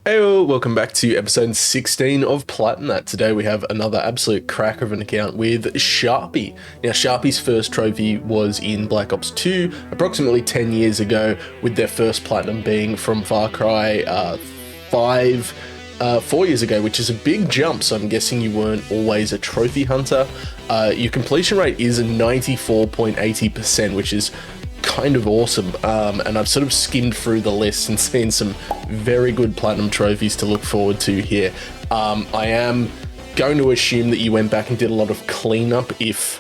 Hey, welcome back to episode 16 of Plat'n. Today we have another absolute cracker of an account with Sharpie. Now, Sharpie's first trophy was in Black Ops 2, approximately 10 years ago, with their first platinum being from Far Cry 5, 4 years ago, which is a big jump, so I'm guessing you weren't always a trophy hunter. Your completion rate is 94.80%, which is kind of awesome, and I've sort of skimmed through the list and seen some very good platinum trophies to look forward to here. I am going to assume that you went back and did a lot of cleanup if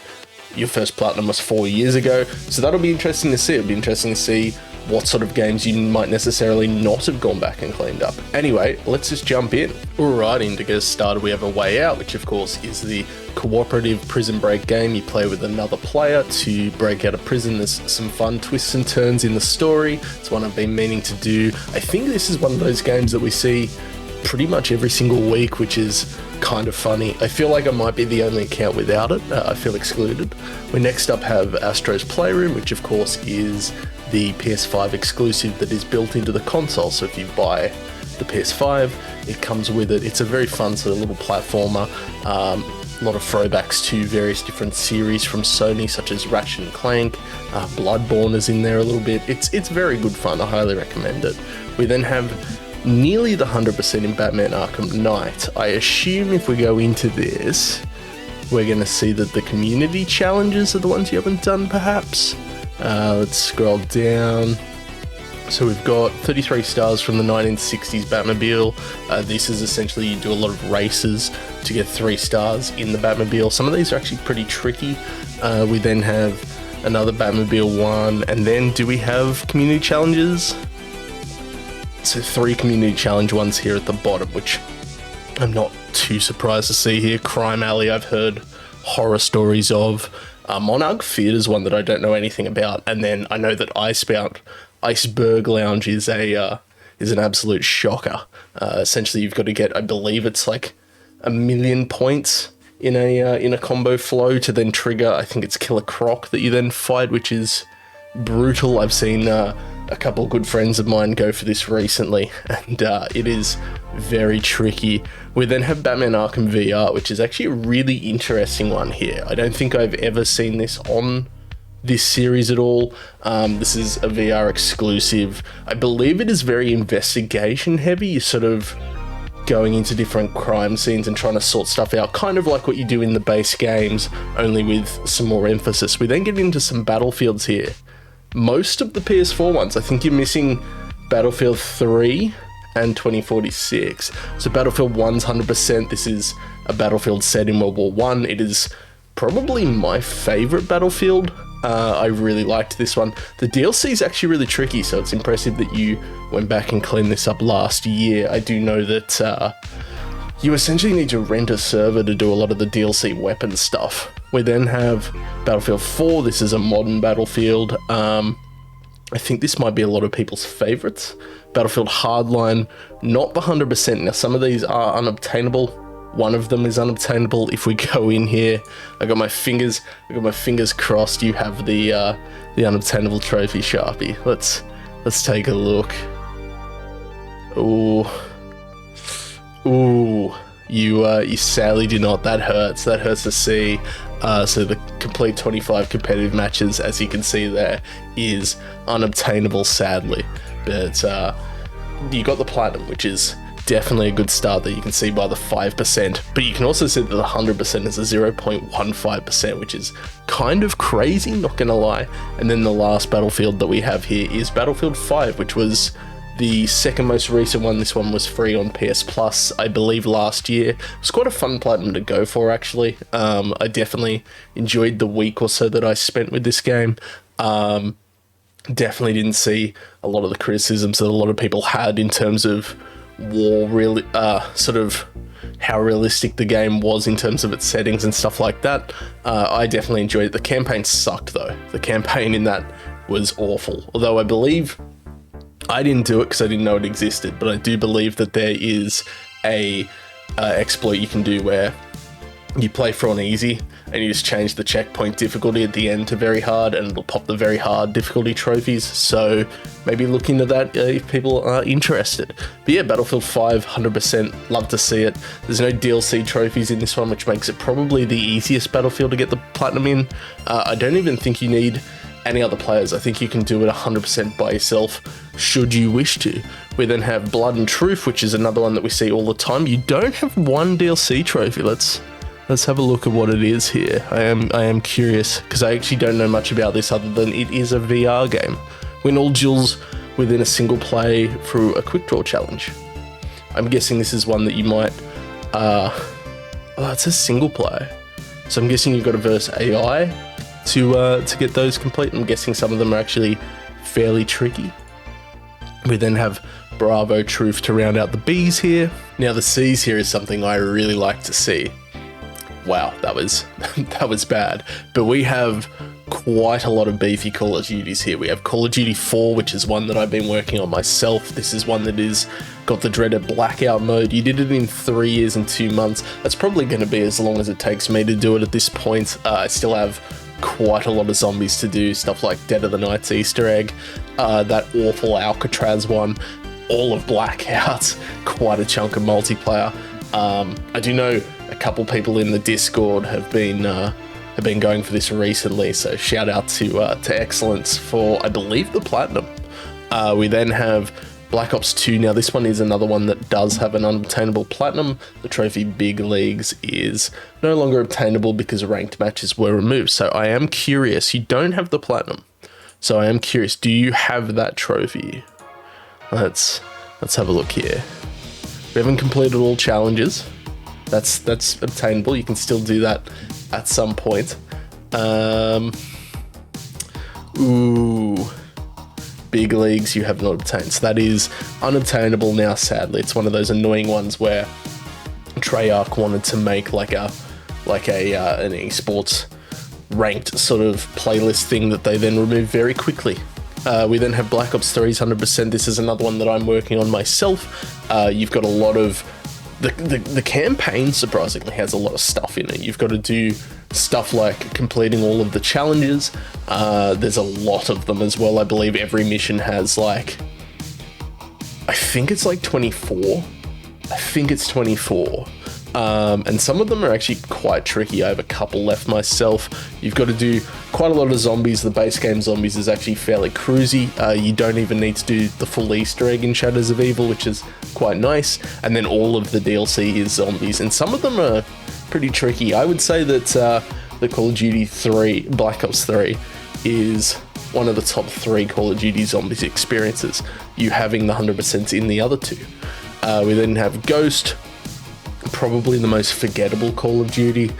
your first platinum was 4 years ago, so that'll be interesting to see. It'll be interesting to see what sort of games you might necessarily not have gone back and cleaned up. Anyway, let's just jump in. Alrighty, to get us started, we have A Way Out, which of course is the cooperative prison break game. You play with another player to break out of prison. There's some fun twists and turns in the story. It's one I've been meaning to do. I think this is one of those games that we see pretty much every single week, which is kind of funny. I feel like I might be the only account without it. I feel excluded. We next up have Astro's Playroom, which of course is the PS5 exclusive that is built into the console. So if you buy the PS5, it comes with it. It's a very fun sort of little platformer. A lot of throwbacks to various different series from Sony, such as Ratchet & Clank. Bloodborne is in there a little bit. It's very good fun. I highly recommend it. We then have nearly the 100% in Batman Arkham Knight. I assume if we go into this, we're going to see that the community challenges are the ones you haven't done, perhaps. Let's scroll down. So we've got 33 stars from the 1960s Batmobile. This is essentially you do a lot of races to get 3 stars in the Batmobile. Some of these are actually pretty tricky. We then have another Batmobile one, and then do we have community challenges? So 3 community challenge ones here at the bottom, which I'm not too surprised to see here. Crime Alley, I've heard horror stories of. Monarch Theatre is one that I don't know anything about, and then I know that Iceberg Lounge is an absolute shocker. Essentially, you've got to get, I believe it's like 1 million points in a combo flow to then trigger. I think it's Killer Croc that you then fight, which is brutal. I've seen a couple of good friends of mine go for this recently, and it is very tricky. We then have Batman Arkham VR, which is actually a really interesting one here. I don't think I've ever seen this on this series at all. This is a VR exclusive. I believe it is very investigation heavy. You're sort of going into different crime scenes and trying to sort stuff out, kind of like what you do in the base games, only with some more emphasis. We then get into some battlefields here. Most of the PS4 ones, I think you're missing Battlefield 3 and 2046. So Battlefield 1's 100%. This is a battlefield set in World War I. It is probably my favorite Battlefield. I really liked this one. The DLC is actually really tricky, so it's impressive that you went back and cleaned this up last year. I do know that you essentially need to rent a server to do a lot of the DLC weapon stuff. We then have Battlefield 4. This is a modern Battlefield. I think this might be a lot of people's favorites. Battlefield Hardline, not the 100%. Now, some of these are unobtainable. One of them is unobtainable. If we go in here, I got my fingers crossed. You have the unobtainable trophy, Sharpie. Let's take a look. Ooh, you sadly do not. That hurts to see. So the complete 25 competitive matches, as you can see there, is unobtainable, sadly. But you got the platinum, which is definitely a good start that you can see by the 5%. But you can also see that the 100% is a 0.15%, which is kind of crazy, not gonna lie. And then the last Battlefield that we have here is Battlefield 5, which was the second most recent one. This one was free on PS Plus, I believe, last year. It was quite a fun platinum to go for, actually. I definitely enjoyed the week or so that I spent with this game. Definitely didn't see a lot of the criticisms that a lot of people had in terms of war, really, sort of how realistic the game was in terms of its settings and stuff like that. I definitely enjoyed it. The campaign sucked, though. The campaign in that was awful. Although I believe I didn't do it because I didn't know it existed, but I do believe that there is a exploit you can do where you play for on easy and you just change the checkpoint difficulty at the end to very hard, and it'll pop the very hard difficulty trophies. So maybe look into that if people are interested. But yeah, Battlefield 5, 100%, love to see it. There's no DLC trophies in this one, which makes it probably the easiest Battlefield to get the Platinum in. I don't even think you need any other players. I think you can do it 100% by yourself, should you wish to. We then have Blood and Truth, which is another one that we see all the time. You don't have one DLC trophy. Let's have a look at what it is here. I am curious, because I actually don't know much about this other than it is a VR game. Win all duels within a single play through a quick draw challenge. I'm guessing this is one that you might, it's a single play. So I'm guessing you've got to verse AI to get those complete. I'm guessing some of them are actually fairly tricky. We then have Bravo Truth to round out the Bs here. Now the Cs here is something I really like to see. Wow, that was bad. But we have quite a lot of beefy Call of Duties here. We have Call of Duty 4, which is one that I've been working on myself. This is one that is got the dreaded blackout mode. You did it in 3 years and 2 months. That's probably going to be as long as it takes me to do it at this point. I still have quite a lot of zombies to do, stuff like Dead of the Night's Easter egg, that awful Alcatraz one, all of Blackout, quite a chunk of multiplayer. I do know a couple people in the Discord have been going for this recently, so shout out to Excellence for, I believe, the Platinum. We then have Black Ops 2. Now this one is another one that does have an unobtainable Platinum. The trophy Big Leagues is no longer obtainable because ranked matches were removed. So I am curious, you don't have the Platinum, so I am curious, do you have that trophy? Let's have a look here. We haven't completed all challenges. That's obtainable. You can still do that at some point. Big Leagues you have not obtained. So that is unobtainable now, sadly. It's one of those annoying ones where Treyarch wanted to make like an esports ranked sort of playlist thing that they then removed very quickly. We then have Black Ops 3's 100%. This is another one that I'm working on myself. You've got a lot of the campaign, surprisingly, has a lot of stuff in it. You've got to do stuff like completing all of the challenges. There's a lot of them as well. I believe every mission has I think it's 24. I think it's 24. And some of them are actually quite tricky. I have a couple left myself. You've got to do quite a lot of zombies. The base game zombies is actually fairly cruisy. You don't even need to do the full Easter egg in Shadows of Evil, which is quite nice. And then all of the DLC is zombies, and some of them are pretty tricky. I would say that the Call of Duty 3, Black Ops 3, is one of the top 3 Call of Duty zombies experiences, you having the 100% in the other two. We then have Ghost, probably the most forgettable Call of Duty.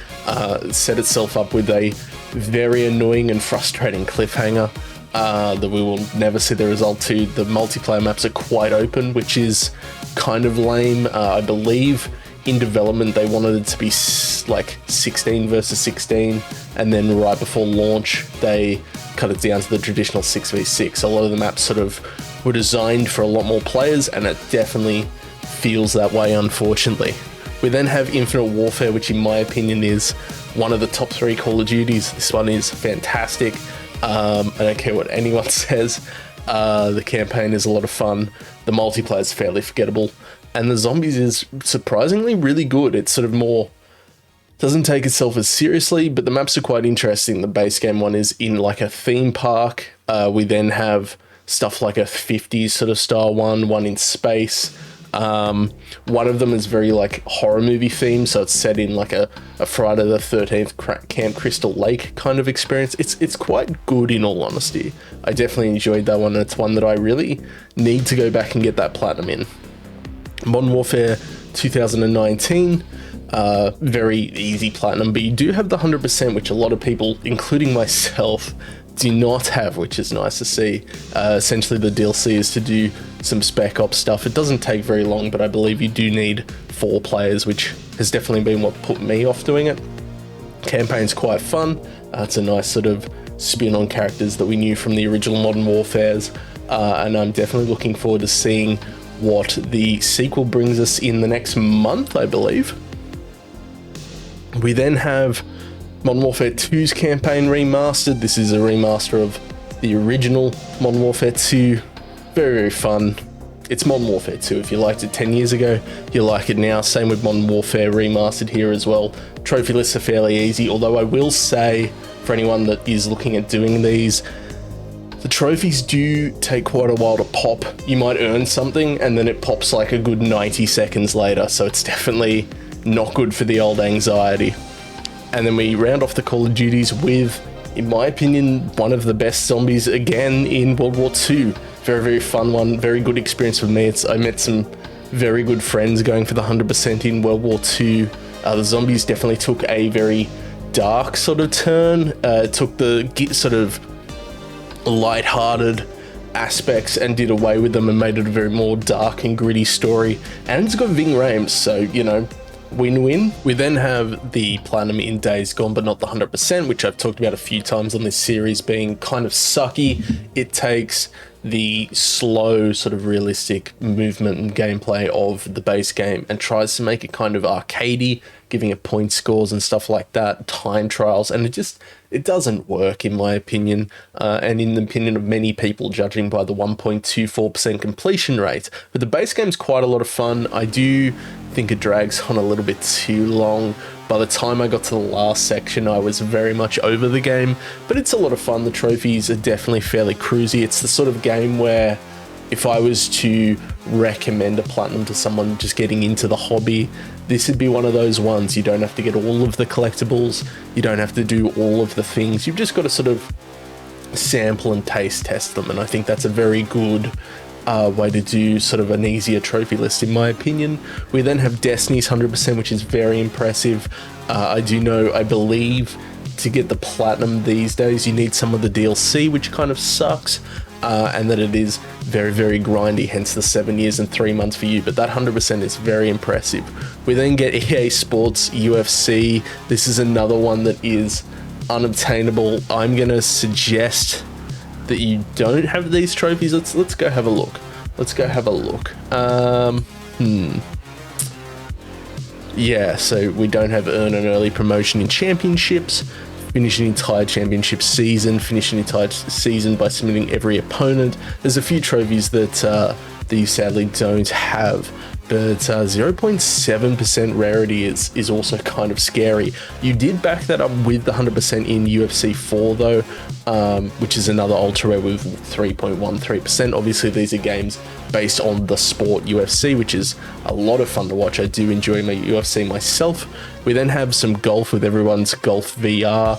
Set itself up with a very annoying and frustrating cliffhanger that we will never see the result to. The multiplayer maps are quite open, which is kind of lame. I believe in development they wanted it to be 16 versus 16, and then right before launch they cut it down to the traditional 6v6. A lot of the maps sort of were designed for a lot more players, and it definitely feels that way, unfortunately. We then have Infinite Warfare, which in my opinion is one of the top 3 Call of Duties. This one is fantastic. I don't care what anyone says. The campaign is a lot of fun. The multiplayer is fairly forgettable. And the zombies is surprisingly really good. It's sort of more, doesn't take itself as seriously, but the maps are quite interesting. The base game one is in like a theme park. We then have stuff like a 50s sort of style one in space. One of them is very like horror movie themed, so it's set in like a Friday the 13th Camp Crystal Lake kind of experience. It's quite good, in all honesty. I definitely enjoyed that one, and it's one that I really need to go back and get that platinum in. Modern Warfare 2019, very easy platinum, but you do have the 100%, which a lot of people, including myself, do not have, which is nice to see. Essentially the DLC is to do some Spec Ops stuff. It doesn't take very long, but I believe you do need 4 players, which has definitely been what put me off doing it. Campaign's quite fun. It's a nice sort of spin on characters that we knew from the original Modern Warfares, and I'm definitely looking forward to seeing what the sequel brings us in the next month, I believe. We then have Modern Warfare 2's campaign remastered. This is a remaster of the original Modern Warfare 2. Very, very fun. It's Modern Warfare 2. If you liked it 10 years ago, you like it now. Same with Modern Warfare remastered here as well. Trophy lists are fairly easy, although I will say, for anyone that is looking at doing these, the trophies do take quite a while to pop. You might earn something and then it pops like a good 90 seconds later, so it's definitely not good for the old anxiety. And then we round off the Call of Duties with, in my opinion, one of the best zombies again in World War II. Very, very fun one, very good experience for me. I met some very good friends going for the 100% in World War II. The zombies definitely took a very dark sort of turn. It took the sort of light-hearted aspects and did away with them and made it a very more dark and gritty story. And it's got Ving Rhames, so, you know, win-win. We then have the Platinum in Days Gone, but not the 100%, which I've talked about a few times on this series being kind of sucky. It takes the slow sort of realistic movement and gameplay of the base game and tries to make it kind of arcadey, giving it point scores and stuff like that, time trials, and it doesn't work in my opinion, and in the opinion of many people judging by the 1.24% completion rate. But the base game's quite a lot of fun. I do think it drags on a little bit too long. By the time I got to the last section, I was very much over the game, but it's a lot of fun. The trophies are definitely fairly cruisy. It's the sort of game where if I was to recommend a Platinum to someone just getting into the hobby, this would be one of those ones. You don't have to get all of the collectibles. You don't have to do all of the things. You've just got to sort of sample and taste test them, and I think that's a very good way to do sort of an easier trophy list in my opinion. We then have Destiny's 100%, which is very impressive. I believe to get the Platinum these days you need some of the DLC, which kind of sucks, and that it is very, very grindy, hence the 7 years and 3 months for you, but that 100% is very impressive. We then get EA Sports UFC. This is another one that is unobtainable. I'm gonna suggest that you don't have these trophies. Let's go have a look. Yeah, so we don't have earn an early promotion in championships, finish an entire championship season, finish an entire season by submitting every opponent. There's a few trophies that you sadly don't have, but 0.7% rarity is also kind of scary. You did back that up with the 100% in UFC 4 though, which is another ultra rare with 3.13%. Obviously these are games based on the sport UFC, which is a lot of fun to watch. I do enjoy my UFC myself. We then have some golf with everyone's golf VR.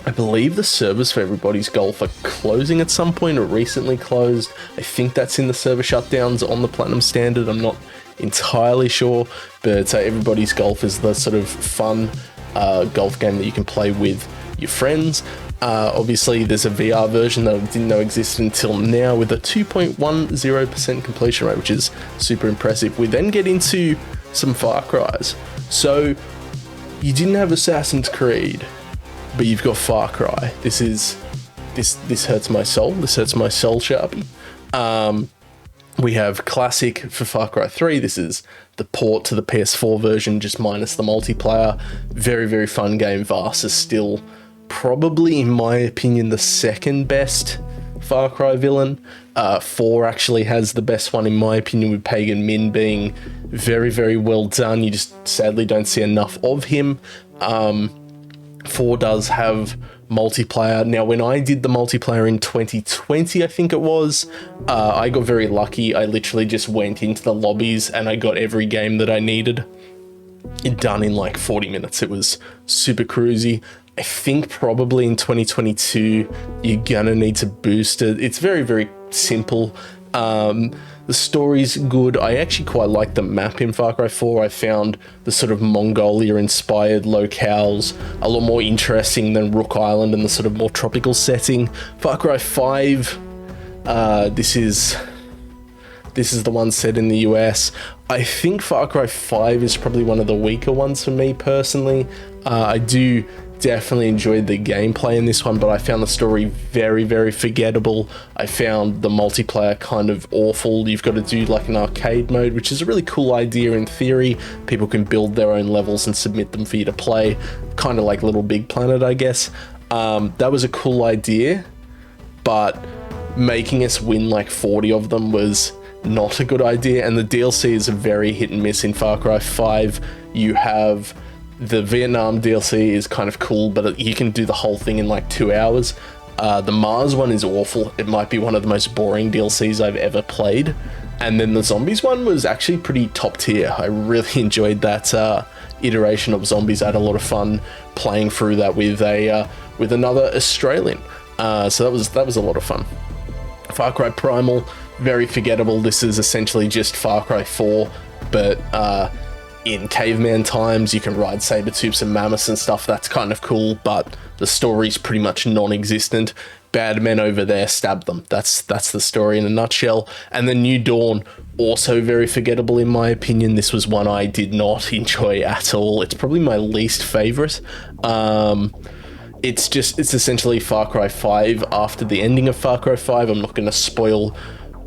I believe the servers for everybody's golf are closing at some point or recently closed. I think that's in the server shutdowns on the Platinum standard. I'm not entirely sure, but everybody's golf is the sort of fun golf game that you can play with your friends. Obviously there's a VR version that I didn't know existed until now with a 2.10% completion rate, which is super impressive. We then get into some Far Cry's. So you didn't have Assassin's Creed, but you've got Far Cry. This hurts my soul. This hurts my soul, Sharpie. We have Classic for Far Cry 3. This is the port to the PS4 version, just minus the multiplayer. Very, very fun game. Vars is still probably, in my opinion, the second best Far Cry villain. 4 actually has the best one, in my opinion, with Pagan Min being very, very well done. You just sadly don't see enough of him. 4 does have multiplayer. Now, when I did the multiplayer in 2020, I think it was, I got very lucky. I literally just went into the lobbies and I got every game that I needed done in like 40 minutes. It was super cruisy. I think probably in 2022, you're gonna need to boost it. It's very, very simple. The story's good. I actually quite like the map in Far Cry 4. I found the sort of Mongolia-inspired locales a lot more interesting than Rook Island and the sort of more tropical setting. Far Cry 5, this is the one set in the US. I think Far Cry 5 is probably one of the weaker ones for me personally. I do definitely enjoyed the gameplay in this one, but I found the story very, very forgettable. I found the multiplayer kind of awful. You've got to do like an arcade mode, which is a really cool idea in theory. People can build their own levels and submit them for you to play, kind of like Little Big Planet, I guess. That was a cool idea, but making us win like 40 of them was not a good idea, and the DLC is a very hit and miss in Far Cry 5. You have the Vietnam DLC is kind of cool, but you can do the whole thing in like 2 hours. The Mars one is awful. It might be one of the most boring DLCs I've ever played. And then the Zombies one was actually pretty top tier. I really enjoyed that iteration of Zombies. I had a lot of fun playing through that with another Australian. So that was a lot of fun. Far Cry Primal, very forgettable. This is essentially just Far Cry 4, but in caveman times. You can ride saber-tooths and mammoths and stuff. That's kind of cool, but the story's pretty much non-existent. Bad men over there, stab them. That's the story in a nutshell. And then New Dawn, also very forgettable in my opinion. This was one I did not enjoy at all. It's probably my least favorite. It's essentially Far Cry 5 after the ending of Far Cry 5. I'm not going to spoil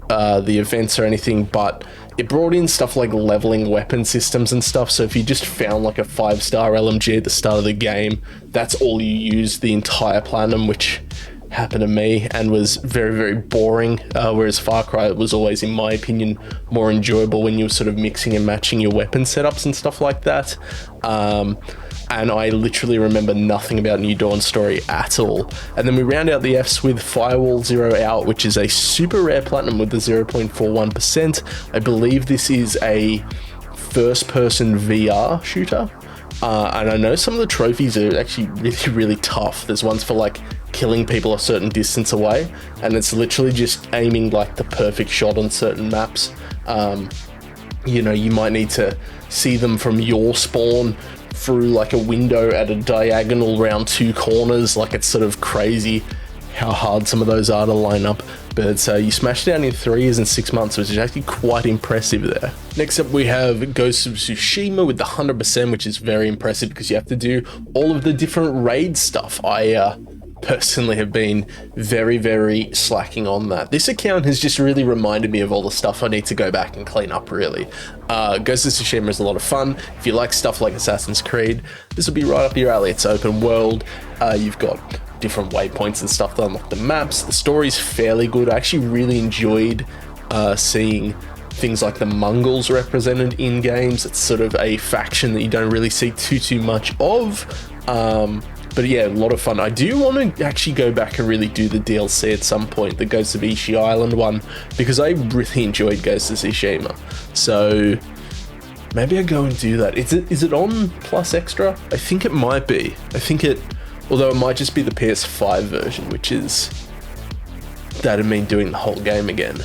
the events or anything, but it brought in stuff like leveling weapon systems and stuff. So if you just found like a 5-star LMG at the start of the game, that's all you used the entire Platinum, which happened to me and was very, very boring. Whereas Far Cry was always, in my opinion, more enjoyable when you were sort of mixing and matching your weapon setups and stuff like that. And I literally remember nothing about New Dawn's story at all. And then we round out the Fs with Firewall Zero Out, which is a super rare Platinum with the 0.41%. I believe this is a first-person VR shooter. And I know some of the trophies are actually really, really tough. There's ones for like killing people a certain distance away, and it's literally just aiming like the perfect shot on certain maps. You know, you might need to see them from your spawn through like a window at a diagonal round 2 corners. Like, it's sort of crazy how hard some of those are to line up. But you smashed it out in 3 years and 6 months, which is actually quite impressive there. Next up, we have Ghost of Tsushima with the 100%, which is very impressive because you have to do all of the different raid stuff. I personally have been very, very slacking on that. This account has just really reminded me of all the stuff I need to go back and clean up, really. Ghost of Tsushima is a lot of fun. If you like stuff like Assassin's Creed, this will be right up your alley. It's open world. You've got different waypoints and stuff to unlock the maps. The story's fairly good. I actually really enjoyed seeing things like the Mongols represented in games. It's sort of a faction that you don't really see too much of. But yeah, a lot of fun. I do want to actually go back and really do the DLC at some point, the Ghost of Ishi Island one, because I really enjoyed Ghost of Tsushima. So maybe I go and do that. Is it on Plus Extra? I think it might be. Although it might just be the PS5 version, which is that'd mean doing the whole game again.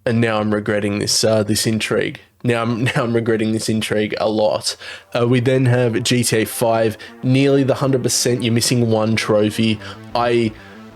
And now I'm regretting this intrigue. Now I'm regretting this intrigue a lot. We then have GTA 5, nearly the 100%. You're missing 1 trophy.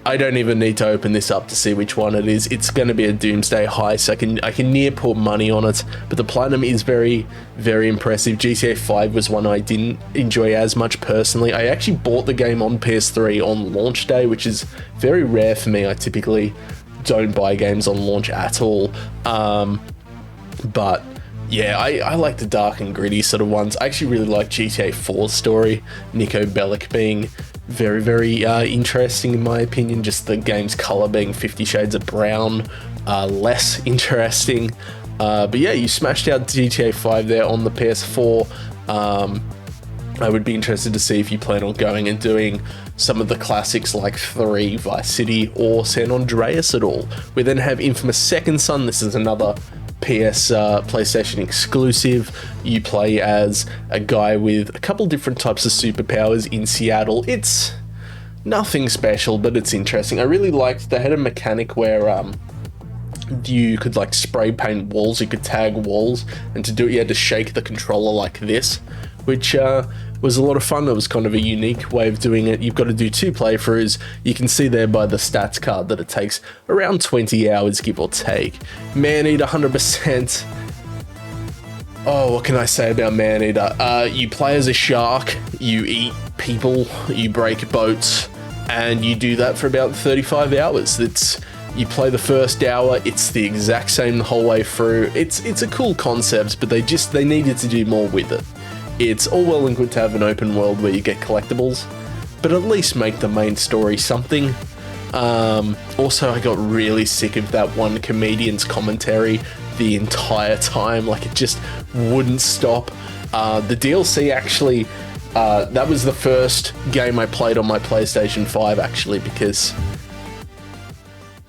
I don't even need to open this up to see which one it is. It's going to be a doomsday heist. I can near put money on it, but the Platinum is very, very impressive. GTA 5 was one I didn't enjoy as much personally. I actually bought the game on PS3 on launch day, which is very rare for me. I typically don't buy games on launch at all. But yeah, I like the dark and gritty sort of ones. I actually really like GTA 4's story. Nico Bellic being very, very interesting in my opinion. Just the game's color being 50 Shades of Brown, less interesting. But yeah, you smashed out GTA 5 there on the PS4. I would be interested to see if you plan on going and doing some of the classics like 3, Vice City, or San Andreas at all. We then have Infamous Second Son. This is another PlayStation exclusive. You play as a guy with a couple different types of superpowers in Seattle. It's nothing special, but it's interesting. I really liked, they had a mechanic where you could like spray paint walls, you could tag walls, and to do it you had to shake the controller like this, which was a lot of fun. It was kind of a unique way of doing it. You've got to do 2 playthroughs. You can see there by the stats card that it takes around 20 hours, give or take. Maneater 100%. Oh, what can I say about Maneater? You play as a shark, you eat people, you break boats, and you do that for about 35 hours. You play the first hour, it's the exact same the whole way through. It's a cool concept, but they needed to do more with it. It's all well and good to have an open world where you get collectibles, but at least make the main story something. Also, I got really sick of that one comedian's commentary the entire time. Like, it just wouldn't stop. The DLC actually, that was the first game I played on my PlayStation 5 actually, because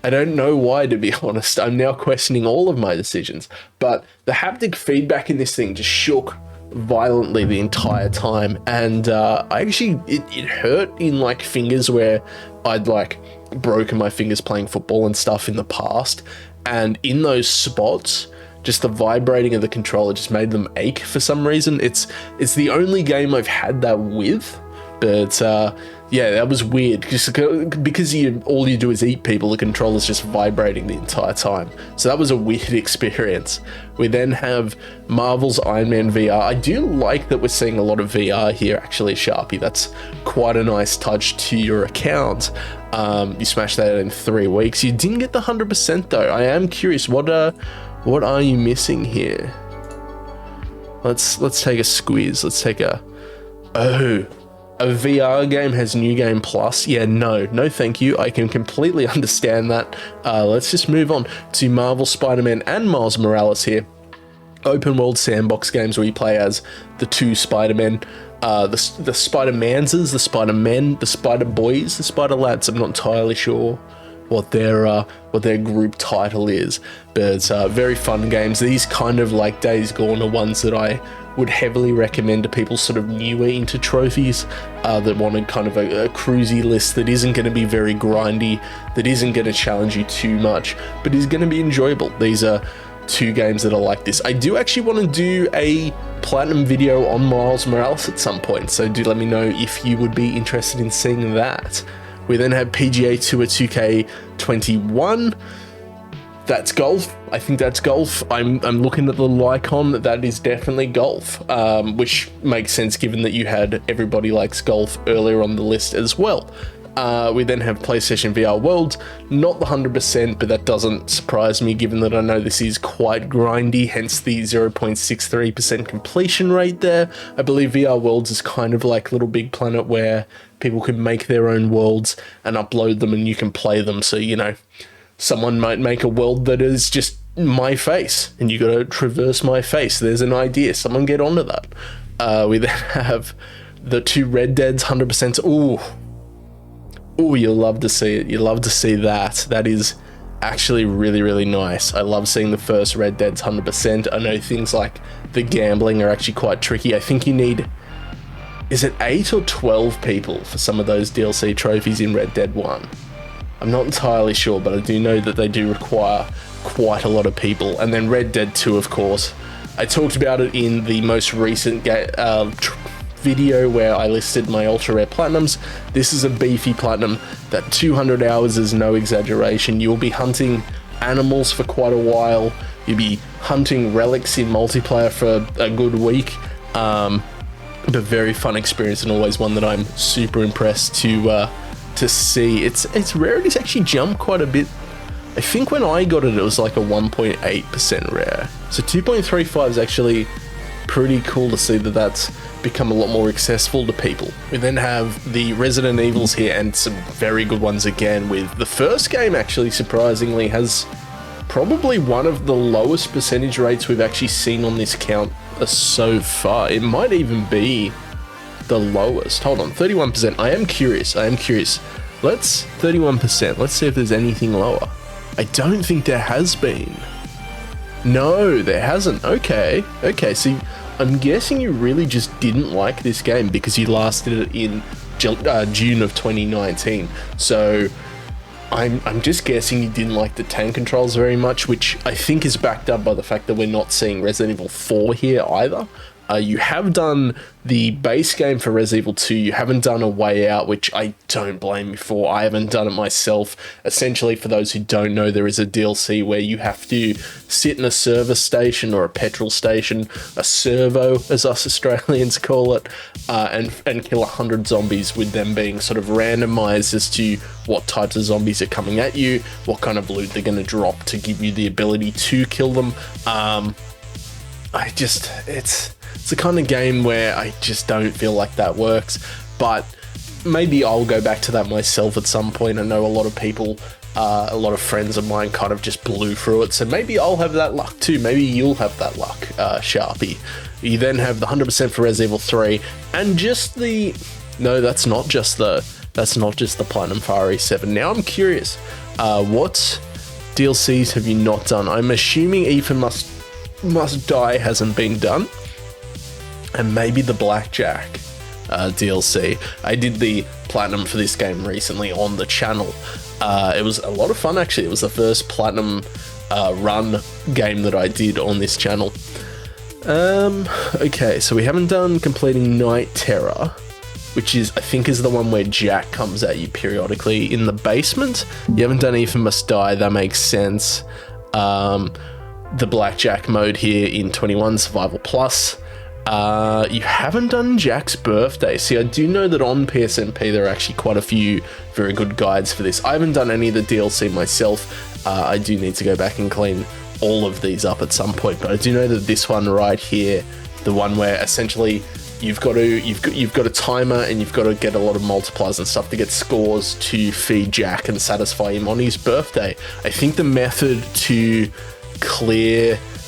I don't know why, to be honest. I'm now questioning all of my decisions, but the haptic feedback in this thing just shook violently the entire time, and it hurt in like fingers where I'd like broken my fingers playing football and stuff in the past, and in those spots just the vibrating of the controller just made them ache for some reason. It's the only game I've had that with, but yeah, that was weird, just because all you do is eat people, the controller's just vibrating the entire time. So that was a weird experience. We then have Marvel's Iron Man VR. I do like that we're seeing a lot of VR here, actually, Sharpie. That's quite a nice touch to your account. You smashed that in 3 weeks. You didn't get the 100% though. I am curious, what are you missing here? Let's take a squeeze. Let's take a VR game has New Game Plus. Yeah, no thank you. I can completely understand that. Let's just move on to Marvel Spider-Man and Miles Morales here. Open world sandbox games where you play as the two Spider-Men, the Spider-Manses, the Spider-Men, the Spider-Boys, the Spider-Lads. I'm not entirely sure what their group title is, but very fun games. These kind of like Days Gone are ones that I would heavily recommend to people sort of newer into trophies, that wanted kind of a cruisy list that isn't going to be very grindy, that isn't going to challenge you too much, but is going to be enjoyable. These are two games that are like this. I do actually want to do a Platinum video on Miles Morales at some point, so do let me know if you would be interested in seeing that. We then have PGA Tour 2K21. That's golf. I think that's golf. I'm looking at the little icon. That is definitely golf, which makes sense given that you had Everybody Likes Golf earlier on the list as well. We then have PlayStation VR World. Not the 100%, but that doesn't surprise me given that I know this is quite grindy, hence the 0.63% completion rate there. I believe VR Worlds is kind of like Little Big Planet where people can make their own worlds and upload them and you can play them. So, you know, someone might make a world that is just my face and you got to traverse my face. There's an idea. Someone get onto that. We then have the two Red Deads 100%. Ooh, you'll love to see it. You'll love to see that. That is actually really, really nice. I love seeing the first Red Deads 100%. I know things like the gambling are actually quite tricky. I think you need, is it 8 or 12 people for some of those DLC trophies in Red Dead 1? I'm not entirely sure, but I do know that they do require quite a lot of people. And then Red Dead 2, of course. I talked about it in the most recent video where I listed my ultra rare platinums. This is a beefy platinum. That 200 hours is no exaggeration. You'll be hunting animals for quite a while. You'll be hunting relics in multiplayer for a good week. But very fun experience and always one that I'm super impressed to see. Its rarity's actually jumped quite a bit. I think when I got it, it was like a 1.8% rare. So 2.35 is actually pretty cool to see that that's become a lot more accessible to people. We then have the Resident Evils here and some very good ones again, with the first game actually surprisingly has probably one of the lowest percentage rates we've actually seen on this count so far. It might even be the lowest. Hold on, 31%. I am curious. 31%. Let's see if there's anything lower. I don't think there has been. No, there hasn't. Okay, so I'm guessing you really just didn't like this game because you last did it in June of 2019. So I'm just guessing you didn't like the tank controls very much, which I think is backed up by the fact that we're not seeing Resident Evil 4 here either. You have done the base game for Resident Evil 2. You haven't done A Way Out, which I don't blame you for. I haven't done it myself. Essentially, for those who don't know, there is a DLC where you have to sit in a service station or a petrol station, a servo, as us Australians call it, and kill 100 zombies, with them being sort of randomized as to what types of zombies are coming at you, what kind of loot they're going to drop to give you the ability to kill them. It's the kind of game where I just don't feel like that works, but maybe I'll go back to that myself at some point. I know a lot of people, a lot of friends of mine kind of just blew through it, so maybe I'll have that luck too. Maybe you'll have that luck, Sharpie. You then have the 100% for Resident Evil 3, and just the... No, that's not just the Platinum Far East 7. Now I'm curious, what DLCs have you not done? I'm assuming Ethan Must Die hasn't been done. And maybe the Blackjack DLC. I did the Platinum for this game recently on the channel. It was a lot of fun, actually. It was the first Platinum run game that I did on this channel. Okay, so we haven't done completing Night Terror, which I think is the one where Jack comes at you periodically in the basement. You haven't done Ethan Must Die, that makes sense. The Blackjack mode here in 21 Survival Plus. You haven't done Jack's Birthday. See, I do know that on PSNP there are actually quite a few very good guides for this. I haven't done any of the DLC myself. I do need to go back and clean all of these up at some point, but I do know that this one right here, the one where essentially you've got a timer and you've got to get a lot of multipliers and stuff to get scores to feed Jack and satisfy him on his birthday. I think the method to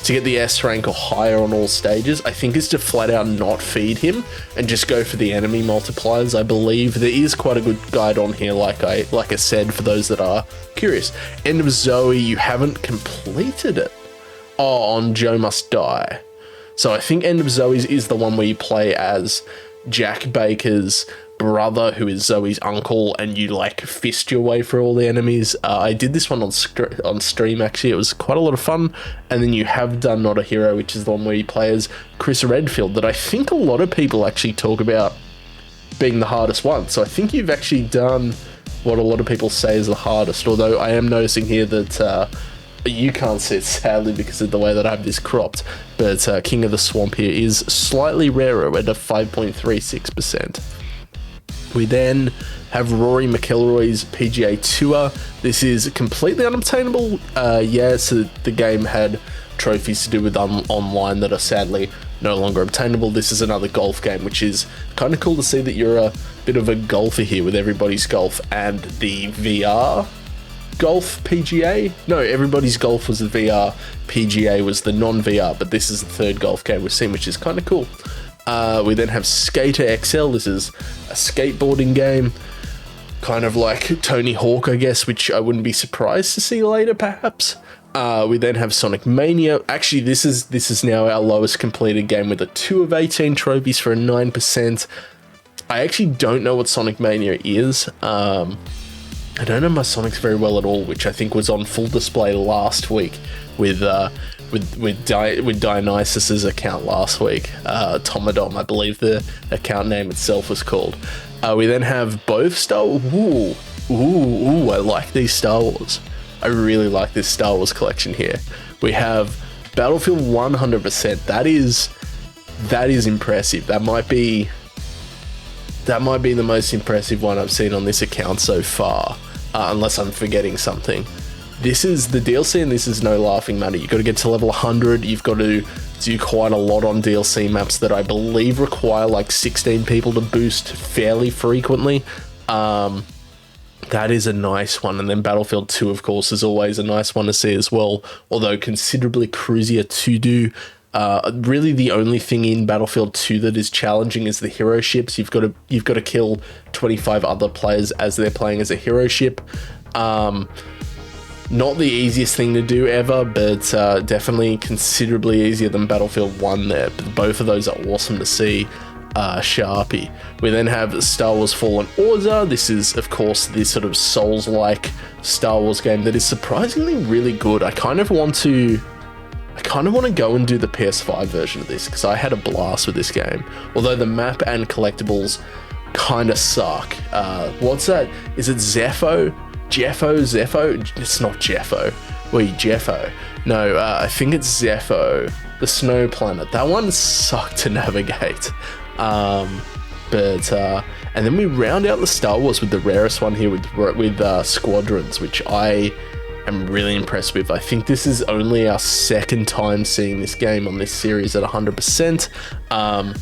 get the S rank or higher on all stages, I think, is to flat out not feed him and just go for the enemy multipliers. I believe there is quite a good guide on here, like I said, for those that are curious. End of Zoe, you haven't completed it. Oh, on Joe Must Die. So I think End of Zoe's is the one where you play as Jack Baker's brother, who is Zoe's uncle, and you like fist your way through all the enemies. I did this one on stream, actually. It was quite a lot of fun. And then you have done Not a Hero, which is the one where you play as Chris Redfield, that I think a lot of people actually talk about being the hardest one. So I think you've actually done what a lot of people say is the hardest, although I am noticing here that you can't see it, sadly, because of the way that I have this cropped, but King of the Swamp here is slightly rarer at a 5.36%. We then have Rory McIlroy's PGA Tour. This is completely unobtainable. So the game had trophies to do with online that are sadly no longer obtainable. This is another golf game, which is kind of cool to see that you're a bit of a golfer here with Everybody's Golf and the VR Golf PGA. No, Everybody's Golf was the VR, PGA was the non-VR, but this is the third golf game we've seen, which is kind of cool. We then have Skater XL. This is a skateboarding game, kind of like Tony Hawk, I guess, which I wouldn't be surprised to see later, perhaps. We then have Sonic Mania. Actually, this is now our lowest completed game with a 2 of 18 trophies for a 9%. I actually don't know what Sonic Mania is. I don't know my Sonics very well at all, which I think was on full display last week with Dionysus's account last week. Tomodom, I believe the account name itself was called. We then have both Star Wars. Ooh, I like these Star Wars. I really like this Star Wars collection here. We have Battlefield 100%. That is impressive. That might be the most impressive one I've seen on this account so far, unless I'm forgetting something. This is the DLC, and this is no laughing matter. You've got to get to level 100. You've got to do quite a lot on DLC maps that I believe require like 16 people to boost fairly frequently. That is a nice one. And then Battlefield 2, of course, is always a nice one to see as well, although considerably cruisier to do. Really the only thing in Battlefield 2 that is challenging is the hero ships. You've got to kill 25 other players as they're playing as a hero ship. Not the easiest thing to do ever, but definitely considerably easier than Battlefield 1 there. But both of those are awesome to see. Sharpie. We then have Star Wars Fallen Order. This is, of course, this sort of Souls-like Star Wars game that is surprisingly really good. I kind of want to I kind of want to go and do the PS5 version of this because I had a blast with this game. Although the map and collectibles kind of suck. What's that? Is it Zepho? Zepho? It's not Jeffo. Wait, Jeffo. No, I think it's Zepho. The Snow Planet. That one sucked to navigate. And then we round out the Star Wars with the rarest one here with Squadrons, which I am really impressed with. I think this is only our second time seeing this game on this series at 100%.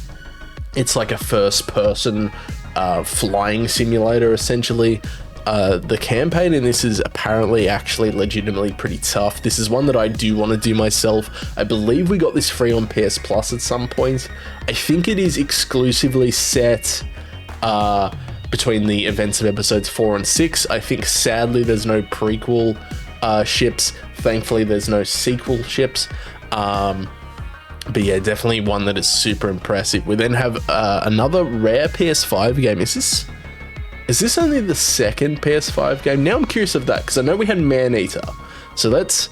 It's like a first-person flying simulator, essentially. The campaign in this is apparently actually legitimately pretty tough. This is one that I do want to do myself. I believe we got this free on PS Plus at some point. I think it is exclusively set between the events of episodes 4 and 6. I think sadly there's no prequel ships. Thankfully there's no sequel ships. But yeah, definitely one that is super impressive. We then have another rare PS5 game. Is this only the second PS5 game? Now I'm curious of that, because I know we had Maneater. So let's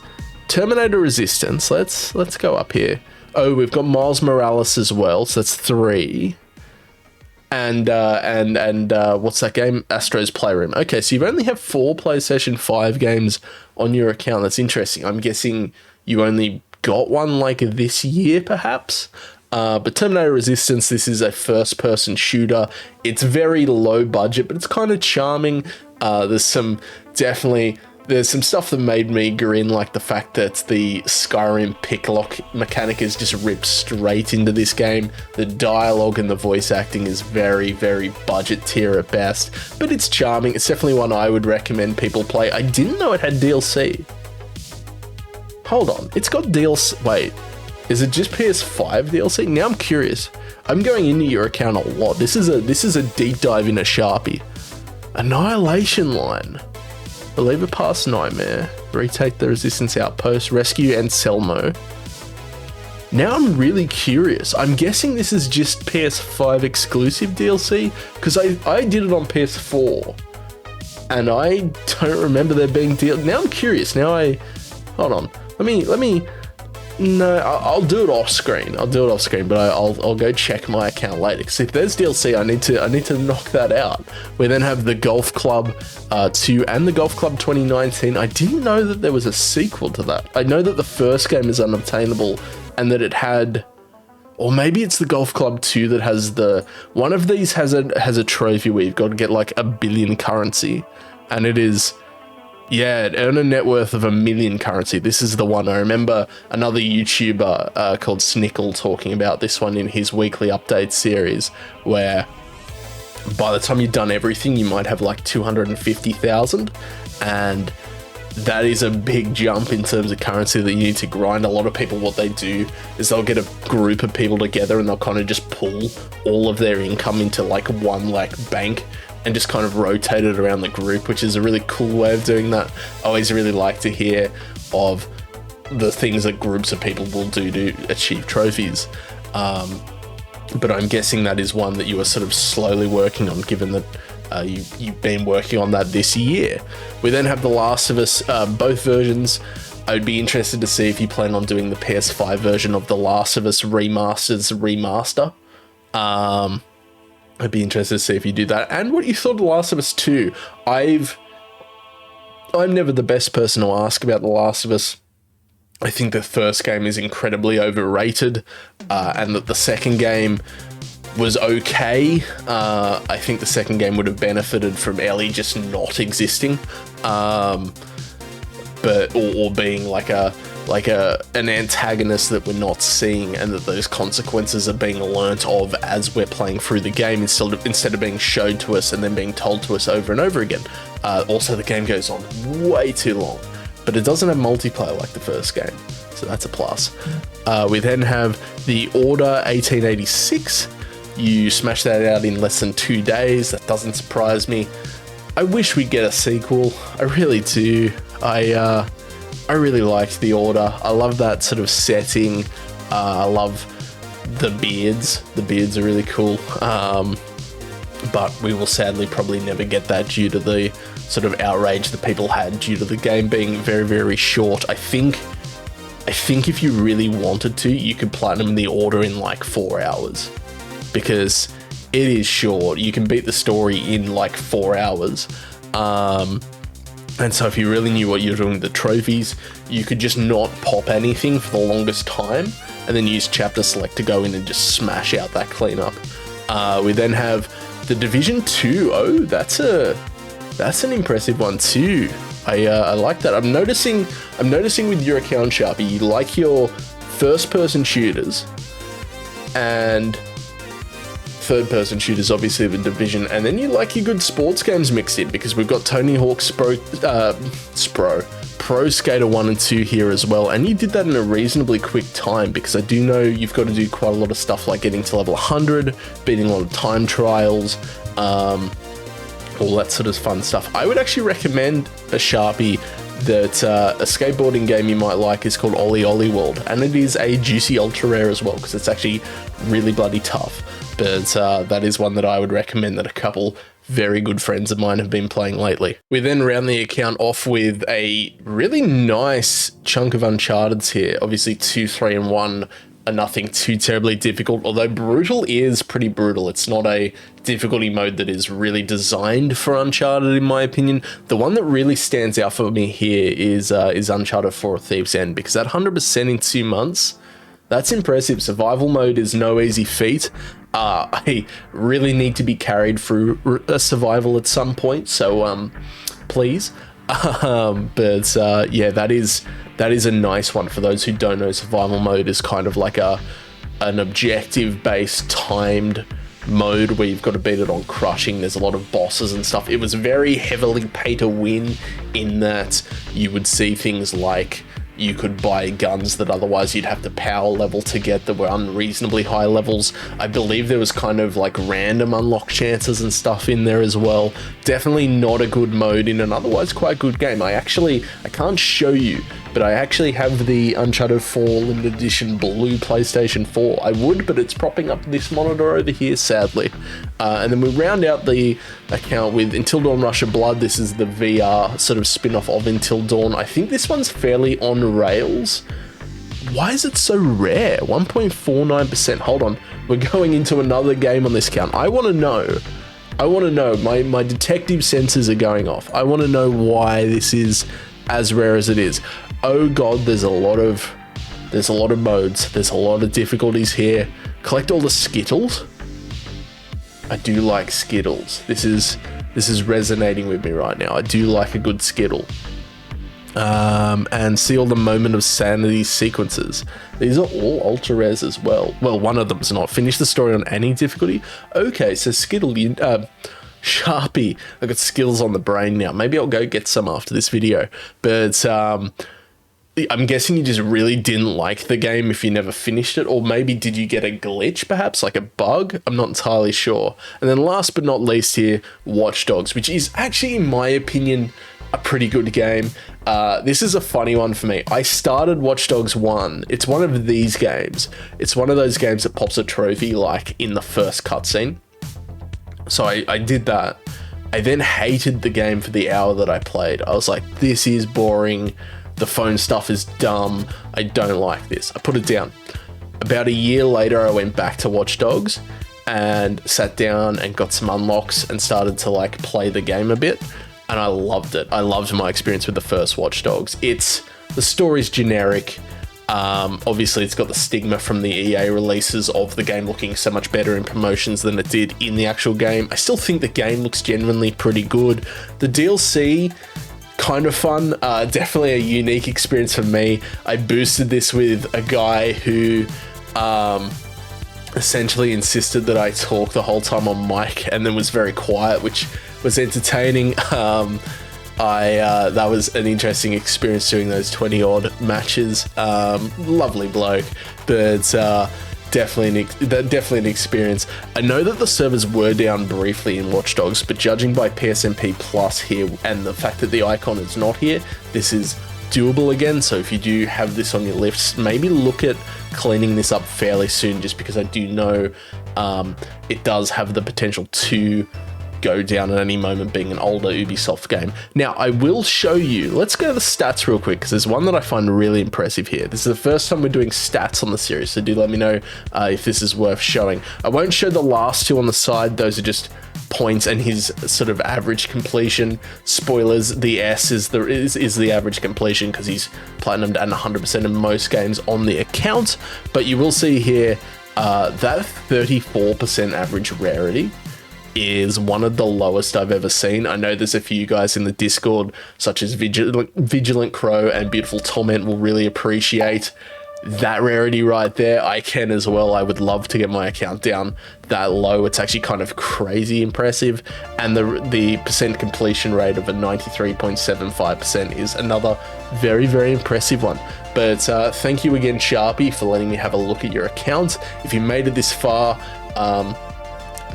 Terminator Resistance. Let's go up here. Oh, we've got Miles Morales as well. So that's 3. And what's that game? Astro's Playroom. Okay, so you've only have 4 PlayStation 5 games on your account. That's interesting. I'm guessing you only got one like this year, perhaps. But Terminator Resistance, this is a first-person shooter. It's very low budget, but it's kind of charming. There's some stuff that made me grin, like the fact that the Skyrim pick-lock mechanic is just ripped straight into this game. The dialogue and the voice acting is very, very budget tier at best, but it's charming. It's definitely one I would recommend people play. I didn't know it had DLC. Hold on, it's got DLC. Wait. Is it just PS5 DLC? Now I'm curious. I'm going into your account a lot. This is a deep dive into Sharpie. Annihilation Line. Believe it past Nightmare. Retake the Resistance Outpost. Rescue Anselmo. Now I'm really curious. I'm guessing this is just PS5 exclusive DLC because I did it on PS4 and I don't remember there being Now I'm curious. Hold on. Let me. No, I'll do it off screen. But I'll go check my account later. Because if there's DLC, I need to knock that out. We then have the Golf Club 2 and the Golf Club 2019. I didn't know that there was a sequel to that. I know that the first game is unobtainable, and that it had, or maybe it's the Golf Club 2 that has one of these has a trophy where you've got to get like 1 billion currency, and it is. Yeah, it earned a net worth of 1 million currency. This is the one. I remember another YouTuber called Snickle talking about this one in his weekly update series, where by the time you've done everything, you might have like 250,000, and that is a big jump in terms of currency that you need to grind. A lot of people, what they do is they'll get a group of people together and they'll kind of just pull all of their income into like one like bank and just kind of rotate it around the group, which is a really cool way of doing that. I always really like to hear of the things that groups of people will do to achieve trophies. But I'm guessing that is one that you are sort of slowly working on, given that you've been working on that this year. We then have The Last of Us, both versions. I would be interested to see if you plan on doing the PS5 version of The Last of Us remaster. I'd be interested to see if you do that, and what you thought of The Last of Us 2. I'm never the best person to ask about The Last of Us. I think the first game is incredibly overrated, and that the second game was okay. I think the second game would have benefited from Ellie just not existing, or being like an antagonist that we're not seeing, and that those consequences are being learnt of as we're playing through the game instead of being shown to us and then being told to us over and over again. Also, the game goes on way too long, but it doesn't have multiplayer like the first game, so that's a plus. We then have The Order 1886. You smash that out in less than 2 days. That doesn't surprise me. I wish we'd get a sequel. I really do. I really liked The Order. I love that sort of setting. I love the beards. The beards are really cool. But we will sadly probably never get that due to the sort of outrage that people had due to the game being very, very short. I think I think if you really wanted to, you could platinum the order in like 4 hours, because it is short. You can beat the story in like 4 hours. And so if you really knew what you're doing with the trophies, you could just not pop anything for the longest time and then use chapter select to go in and just smash out that cleanup. We then have the Division 2. Oh, that's an impressive one too. I like that. I'm noticing with your account, Sharpie, you like your first-person shooters and third-person shooters, obviously the Division, and then you like your good sports games mixed in, because we've got Tony Hawk's Pro Skater 1 and 2 here as well, and you did that in a reasonably quick time, because I do know you've got to do quite a lot of stuff like getting to level 100, beating a lot of time trials, all that sort of fun stuff. I would actually recommend a Sharpie that a skateboarding game you might like is called Ollie Ollie World, and it is a juicy ultra rare as well, because it's actually really bloody tough. But that is one that I would recommend that a couple very good friends of mine have been playing lately. We then round the account off with a really nice chunk of Uncharted's here. Obviously 2, 3, and 1 are nothing too terribly difficult, although brutal is pretty brutal. It's not a difficulty mode that is really designed for Uncharted, in my opinion. The one that really stands out for me here is Uncharted 4: Thief's End, because that 100% in 2 months, that's impressive. Survival mode is no easy feat. I really need to be carried through a survival at some point, so please. Yeah, that is a nice one. For those who don't know, survival mode is kind of like an objective-based timed mode where you've got to beat it on crushing. There's a lot of bosses and stuff. It was very heavily pay to win, in that you would see things like you could buy guns that otherwise you'd have to power level to get that were unreasonably high levels. I believe there was kind of like random unlock chances and stuff in there as well. Definitely not a good mode in an otherwise quite good game. I can't show you, but I actually have the Uncharted 4 Limited Edition Blue PlayStation 4. I would, but it's propping up this monitor over here, sadly. And then we round out the account with Until Dawn Rush of Blood. This is the VR sort of spin-off of Until Dawn. I think this one's fairly on rails. Why is it so rare? 1.49%. Hold on. We're going into another game on this count. I want to know. My detective senses are going off. I want to know why this is as rare as it is. Oh god, there's a lot of modes. There's a lot of difficulties here. Collect all the Skittles. I do like Skittles. This is resonating with me right now. I do like a good Skittle. And see all the Moment of Sanity sequences. These are all ultra rares as well. Well, one of them's not. Finish the story on any difficulty. Okay, so Skittle, Sharpie. I got skills on the brain now. Maybe I'll go get some after this video. But I'm guessing you just really didn't like the game if you never finished it, or maybe did you get a glitch, perhaps like a bug? I'm not entirely sure. And then last but not least here, Watch Dogs, which is actually, in my opinion, a pretty good game. This is a funny one for me. I started Watch Dogs 1. It's one of these games. It's one of those games that pops a trophy like in the first cutscene. So I did that. I then hated the game for the hour that I played. I was like, this is boring. The phone stuff is dumb. I don't like this. I put it down. About a year later, I went back to Watch Dogs and sat down and got some unlocks and started to like play the game a bit. And I loved it. I loved my experience with the first Watch Dogs. The story's generic. Obviously, it's got the stigma from the EA releases of the game looking so much better in promotions than it did in the actual game. I still think the game looks genuinely pretty good. The DLC, kind of fun. Definitely a unique experience for me. I boosted this with a guy who essentially insisted that I talk the whole time on mic and then was very quiet, which was entertaining. That was an interesting experience doing those 20 odd matches. Lovely bloke, but definitely an experience. I know that the servers were down briefly in Watch Dogs, but judging by PSNP Plus here and the fact that the icon is not here, this is doable again. So if you do have this on your list, maybe look at cleaning this up fairly soon, just because I do know it does have the potential to go down at any moment, being an older Ubisoft game. Now, I will show you, let's go to the stats real quick, because there's one that I find really impressive here. This is the first time we're doing stats on the series, so do let me know if this is worth showing. I won't show the last two on the side, those are just points and his sort of average completion. Spoilers, the S is the average completion because he's platinumed at 100% in most games on the account. But you will see here that 34% average rarity is one of the lowest I've ever seen. I know there's a few guys in the Discord, such as Vigilant Crow and Beautiful Torment, will really appreciate that rarity right there. I can as well. I would love to get my account down that low. It's actually kind of crazy impressive. And the percent completion rate of a 93.75% is another very, very impressive one. But thank you again, Sharpie, for letting me have a look at your account. If you made it this far,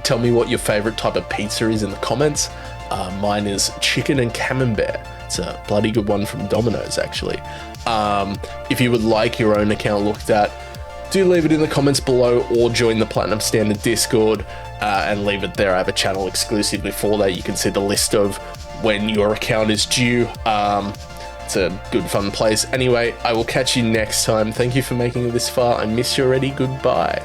tell me what your favorite type of pizza is in the comments. Mine is chicken and camembert. It's a bloody good one from Domino's, actually. If you would like your own account looked at, do leave it in the comments below, or join the Platinum Standard Discord and leave it there. I have a channel exclusively for that. You can see the list of when your account is due. It's a good fun place. Anyway, I will catch you next time. Thank you for making it this far. I miss you already. Goodbye.